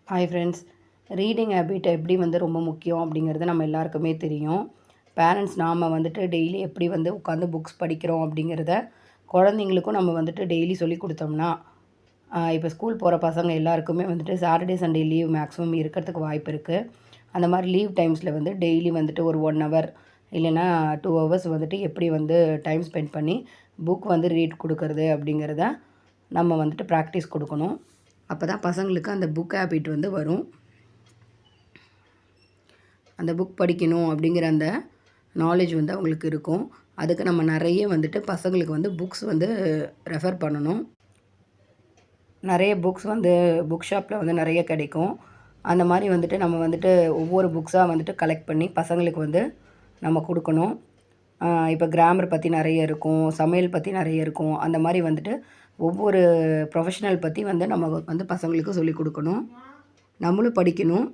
Hi friends, reading habit எப்படி ரொம்ப முக்கியம் அப்படிங்கிறது நம்ம எல்லாருக்குமே தெரியும். பேரண்ட்ஸ் நாம் டெய்லி எப்படி உட்காந்து புக்ஸ் படிக்கிறோம் அப்படிங்கிறத குழந்தைங்களுக்கும் நம்ம டெய்லி சொல்லி கொடுத்தோம்னா, இப்போ ஸ்கூல் போகிற பசங்க எல்லாருக்குமே சாட்டர்டே சண்டே லீவ் மேக்ஸிமம் இருக்கிறதுக்கு வாய்ப்பு இருக்குது. அந்த மாதிரி லீவ் டைம்ஸில் டெய்லி ஒரு 1 ஹவர் இல்லைன்னா 2 ஹவர்ஸ் எப்படி டைம் ஸ்பெண்ட் பண்ணி புக் ரீட் கொடுக்கறது அப்படிங்கிறத நம்ம ப்ராக்டிஸ் கொடுக்கணும். அப்போ தான் பசங்களுக்கு அந்த புக் ஹேபிட் வரும். அந்த புக் படிக்கணும் அப்படிங்கிற அந்த நாலேஜ் அவங்களுக்கு இருக்கும். அதுக்கு நம்ம நிறைய பசங்களுக்கு புக்ஸ் ரெஃபர் பண்ணணும். நிறைய புக்ஸ் புக் ஷாப்பில் நிறைய கிடைக்கும். அந்த மாதிரி நம்ம ஒவ்வொரு புக்ஸாக கலெக்ட் பண்ணி பசங்களுக்கு நம்ம கொடுக்கணும். இப்போ கிராமர் பற்றி நிறைய இருக்கும், சமையல் பற்றி நிறைய இருக்கும். அந்த மாதிரி ஒவ்வொரு ப்ரொஃபஷனல் பற்றி நம்ம பசங்களுக்கு சொல்லிக் கொடுக்கணும். நம்மளும் படிக்கணும்.